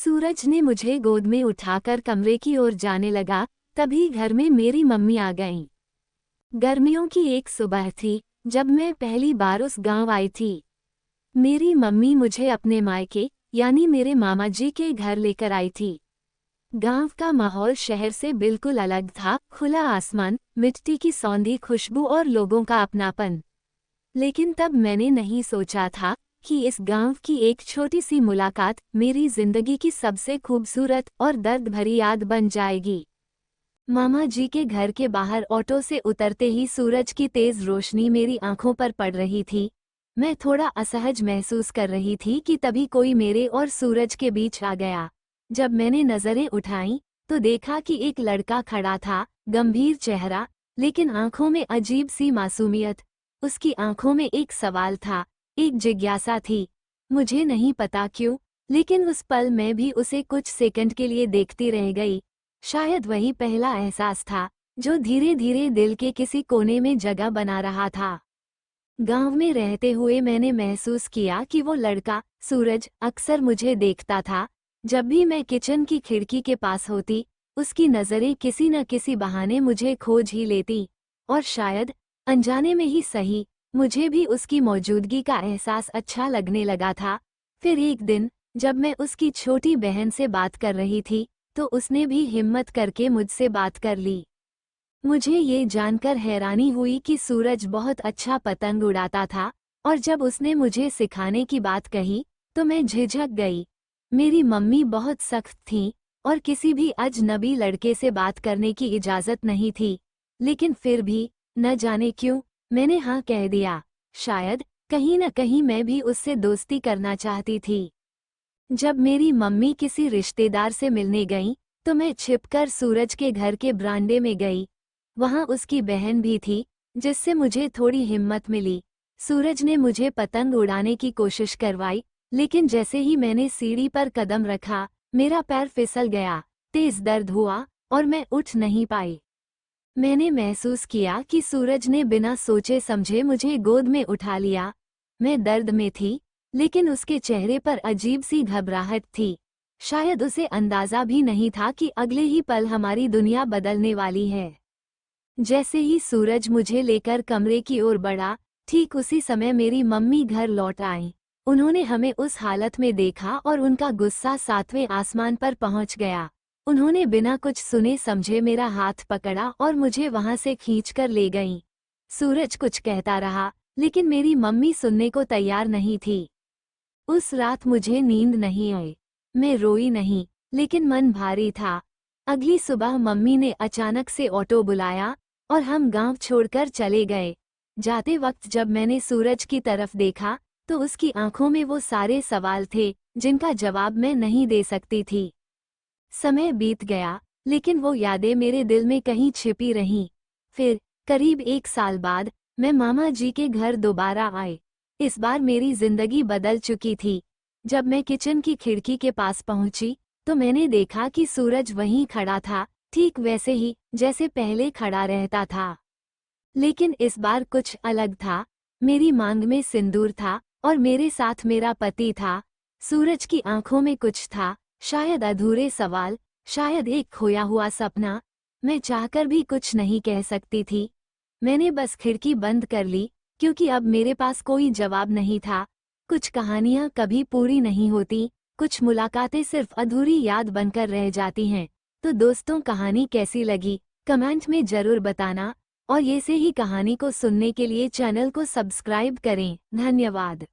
सूरज ने मुझे गोद में उठाकर कमरे की ओर जाने लगा, तभी घर में मेरी मम्मी आ गईं। गर्मियों की एक सुबह थी, जब मैं पहली बार उस गांव आई थी। मेरी मम्मी मुझे अपने मायके, यानी मेरे मामा जी के घर लेकर आई थी। गांव का माहौल शहर से बिल्कुल अलग था, खुला आसमान, मिट्टी की सौंधी खुशबू और लोगों का अपनापन। लेकिन तब मैंने नहीं सोचा था कि इस गांव की एक छोटी सी मुलाकात मेरी जिंदगी की सबसे खूबसूरत और दर्द भरी याद बन जाएगी। मामा जी के घर के बाहर ऑटो से उतरते ही सूरज की तेज रोशनी मेरी आंखों पर पड़ रही थी। मैं थोड़ा असहज महसूस कर रही थी कि तभी कोई मेरे और सूरज के बीच आ गया। जब मैंने नजरें उठाईं, तो देखा कि एक लड़का खड़ा था, गंभीर चेहरा, लेकिन आंखों में अजीब सी मासूमियत। उसकी आंखों में एक सवाल था, एक जिज्ञासा थी। मुझे नहीं पता क्यों, लेकिन उस पल मैं भी उसे कुछ सेकंड के लिए देखती रह गई। शायद वही पहला एहसास था, जो धीरे धीरे दिल के किसी कोने में जगह बना रहा था। गांव में रहते हुए मैंने महसूस किया कि वो लड़का, सूरज, अक्सर मुझे देखता था। जब भी मैं किचन की खिड़की के पास होती, उसकी नज़रें किसी न किसी बहाने मुझे खोज ही लेती। और शायद, अनजाने में ही सही, मुझे भी उसकी मौजूदगी का एहसास अच्छा लगने लगा था। फिर एक दिन, जब मैं उसकी छोटी बहन से बात कर रही थी, तो उसने भी हिम्मत करके मुझसे बात कर ली। मुझे ये जानकर हैरानी हुई कि सूरज बहुत अच्छा पतंग उड़ाता था, और जब उसने मुझे सिखाने की बात कही, तो मैं झिझक गई। मेरी मम्मी बहुत सख्त थीं, और किसी भी अजनबी लड़के से बात करने की इजाज़त नहीं थी। लेकिन फिर भी, न जाने क्यों, मैंने हाँ कह दिया। शायद, कहीं न कहीं मैं भी उससे दोस्ती करना चाहती थी। जब मेरी मम्मी किसी रिश्तेदार से मिलने गईं, तो मैं छिपकर सूरज के घर के बरामदे में गई। वहां उसकी बहन भी थी, जिससे मुझे थोड़ी हिम्मत मिली। सूरज ने मुझे पतंग उड़ाने की कोशिश करवाई, लेकिन जैसे ही मैंने सीढ़ी पर कदम रखा, मेरा पैर फिसल गया, तेज दर्द हुआ, और मैं उठ नहीं पाई। मैंने महसूस किया कि सूरज ने बिना सोचे समझे मुझे गोद में उठा लिया। मैं दर्द में थी, लेकिन उसके चेहरे पर अजीब सी घबराहट थी। शायद उसे अंदाजा भी नहीं था कि अगले ही पल हमारी दुनिया बदलने वाली है। जैसे ही सूरज मुझे लेकर कमरे की ओर बढ़ा, ठीक उसी समय मेरी मम्मी घर लौट आईं। उन्होंने हमें उस हालत में देखा और उनका गुस्सा 7वें आसमान पर पहुंच गया। उन्होंने बिना कुछ सुने समझे मेरा हाथ पकड़ा और मुझे वहां से खींचकर ले गईं। सूरज कुछ कहता रहा, लेकिन मेरी मम्मी सुनने को तैयार नहीं थी। उस रात मुझे नींद नहीं आई। मैं रोई नहीं, लेकिन मन भारी था। अगली सुबह मम्मी ने अचानक से ऑटो बुलाया, और हम गांव छोड़कर चले गए। जाते वक्त जब मैंने सूरज की तरफ देखा, तो उसकी आंखों में वो सारे सवाल थे, जिनका जवाब मैं नहीं दे सकती थी। समय बीत गया, लेकिन वो यादें मेरे दिल में कहीं छिपी रहीं। फिर, करीब 1 साल बाद, मैं मामा जी के घर दोबारा आई। इस बार मेरी जिंदगी बदल चुकी थी। जब मैं किचन की खिड़की के पास पहुंची, तो मैंने देखा कि सूरज वहीं खड़ा था, ठीक वैसे ही, जैसे पहले खड़ा रहता था। लेकिन इस बार कुछ अलग था। मेरी मांग में सिंदूर था, और मेरे साथ मेरा पति था। सूरज की आंखों में कुछ था, शायद अधूरे सवाल, शायद एक खोया हुआ सपना। मैं चाहकर भी कुछ नहीं कह सकती थी। मैंने बस खिड़की बंद कर ली, क्योंकि अब मेरे पास कोई जवाब नहीं था। कुछ कहानियां कभी पूरी नहीं होती, कुछ मुलाकातें सिर्फ अधूरी याद बनकर रह जाती हैं। तो दोस्तों, कहानी कैसी लगी, कमेंट में जरूर बताना, और ऐसे ही कहानी को सुनने के लिए चैनल को सब्सक्राइब करें। धन्यवाद।